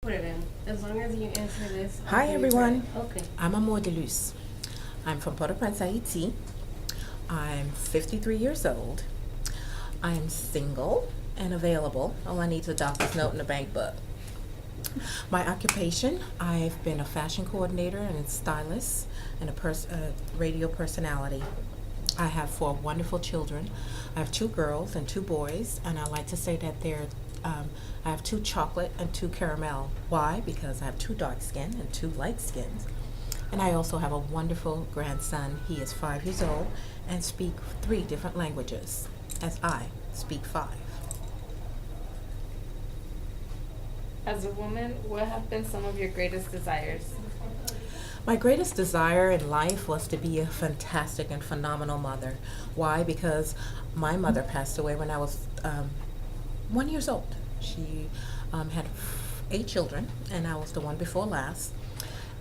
Put it in. As long as you answer this. Hi everyone, Okay. I'm Amour. I'm from Port-au-Prince, Haiti. I'm 53 years old. I'm single and available. All I need is a doctor's note and a bank book. My occupation, I've been a fashion coordinator and a stylist and a radio personality. I have four wonderful children. I have two girls and two boys, and I like to say that I have two chocolate and two caramel. Why? Because I have two dark skin and two light skins. And I also have a wonderful grandson. He is 5 years old and speak three different languages, as I speak five. As a woman, what have been some of your greatest desires? My greatest desire in life was to be a fantastic and phenomenal mother. Why? Because my mother passed away when I was 1 year old. She had 8 children, and I was the one before last.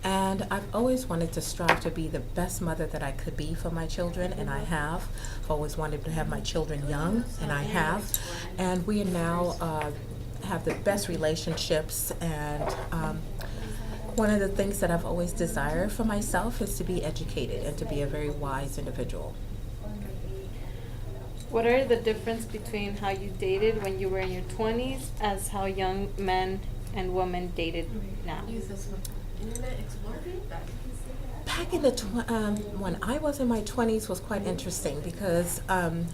And I've always wanted to strive to be the best mother that I could be for my children, and I have. I've always wanted to have my children young, and I have. And we now have the best relationships, and one of the things that I've always desired for myself is to be educated and to be a very wise individual. What are the difference between how you dated when you were in your 20s as how young men and women dated now? Use this one. Internet Explorer. Back in the when I was in my 20s was quite interesting because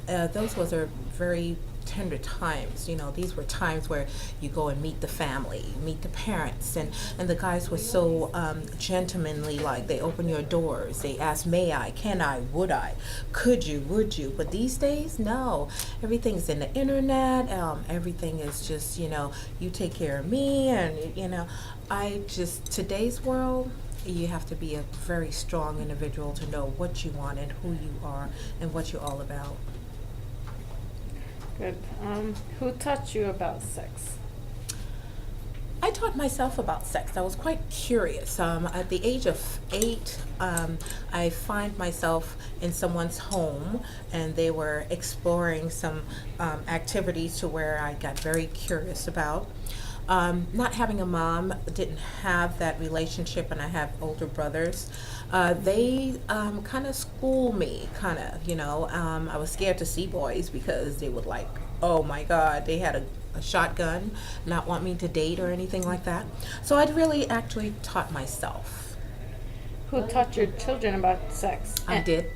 those was a very tender times. You know, these were times where you go and meet the family, meet the parents, and the guys were so gentlemanly. Like they open your doors, they ask, "May I? Can I? Would I? Could you? Would you?" But these days, no. Everything's in the internet. Everything is just, you take care of me, and today's world. You have to be a very strong individual to know what you want and who you are and what you're all about. Good. Who taught you about sex? I taught myself about sex. I was quite curious. At the age of 8, I find myself in someone's home, and they were exploring some activities to where I got very curious about. Not having a mom, didn't have that relationship, and I have older brothers. They kind of school me, I was scared to see boys because they would oh my God, they had a shotgun, not want me to date or anything like that. So I'd really actually taught myself. Who taught your children about sex? I did.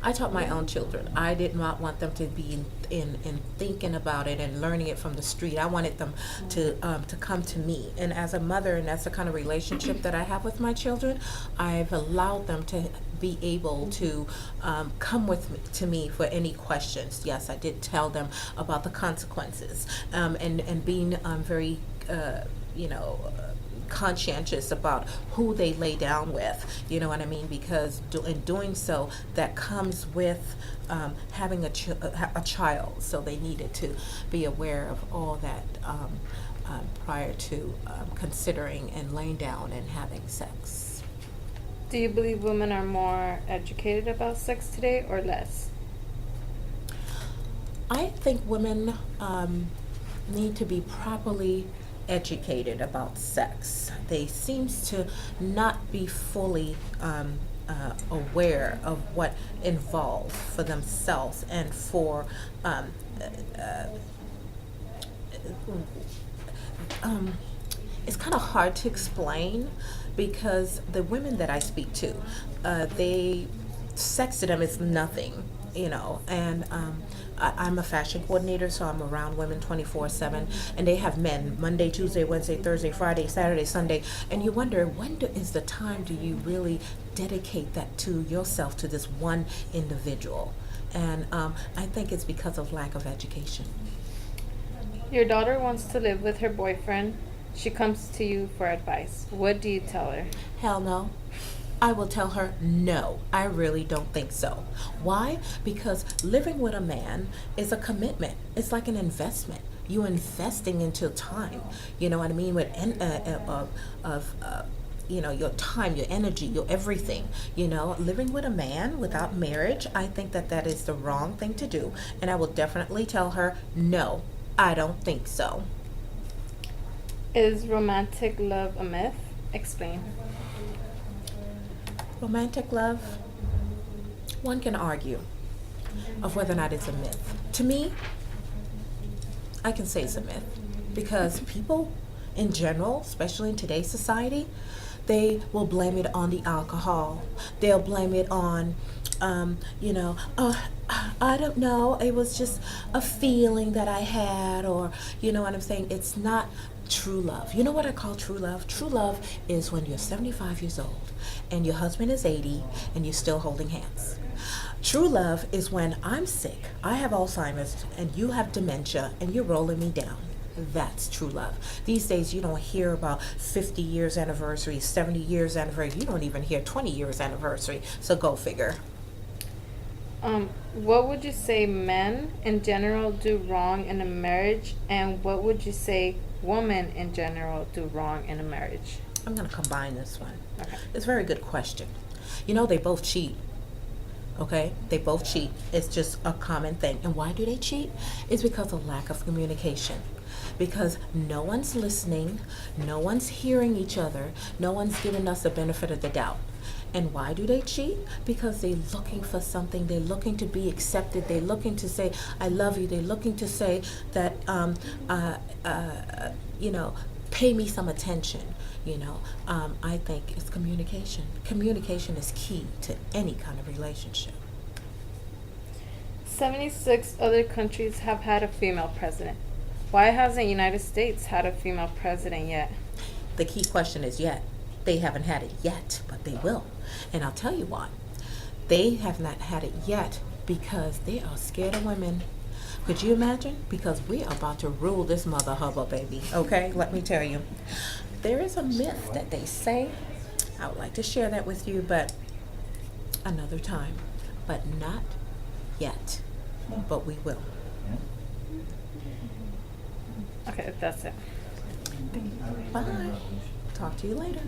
I taught my own children. I did not want them to be in thinking about it and learning it from the street. I wanted them to come to me. And as a mother, and that's the kind of relationship that I have with my children, I've allowed them to be able to come to me for any questions. Yes, I did tell them about the consequences, and being very, conscientious about who they lay down with, you know what I mean? Because in doing so, that comes with having a child. So they needed to be aware of all that prior to considering and laying down and having sex. Do you believe women are more educated about sex today or less? I think women need to be properly educated about sex. They seems to not be fully aware of what involved for themselves and for it's kind of hard to explain because the women that I speak to, sex to them is nothing, and I'm a fashion coordinator, so I'm around women 24/7, and they have men Monday, Tuesday, Wednesday, Thursday, Friday, Saturday, Sunday, and you wonder is the time do you really dedicate that to yourself, to this one individual? And I think it's because of lack of education. Your daughter wants to live with her boyfriend. She comes to you for advice. What do you tell her? Hell no. I will tell her, no, I really don't think so. Why? Because living with a man is a commitment. It's like an investment. You're investing into time. You know what I mean? Your time, your energy, your everything. Living with a man without marriage, I think that is the wrong thing to do. And I will definitely tell her, no, I don't think so. Is romantic love a myth? Explain. Romantic love, one can argue of whether or not it's a myth. To me, I can say it's a myth because people in general, especially in today's society, they will blame it on the alcohol. They'll blame it on, I don't know, it was just a feeling that I had, or, you know what I'm saying? It's not true love. You know what I call true love? True love is when you're 75 years old and your husband is 80 and you're still holding hands. True love is when I'm sick, I have Alzheimer's, and you have dementia, and you're rolling me down. That's true love. These days, you don't hear about 50 years anniversary, 70 years anniversary. You don't even hear 20 years anniversary. So go figure. What would you say men in general do wrong in a marriage, and what would you say women in general do wrong in a marriage? I'm going to combine this one. Okay. It's a very good question. You know, they both cheat. Okay? They both cheat. It's just a common thing. And why do they cheat? It's because of lack of communication. Because no one's listening, no one's hearing each other, no one's giving us the benefit of the doubt. And why do they cheat? Because they're looking for something. They're looking to be accepted. They're looking to say, I love you. They're looking to say that, pay me some attention. I think it's communication. Communication is key to any kind of relationship. 76 other countries have had a female president. Why hasn't the United States had a female president yet? The key question is yet. They haven't had it yet, but they will. And I'll tell you why. They have not had it yet because they are scared of women. Could you imagine? Because we are about to rule this mother hubba, baby. Okay, let me tell you. There is a myth that they say. I would like to share that with you, but another time. But not yet. But we will. Okay, that's it. Bye. Talk to you later.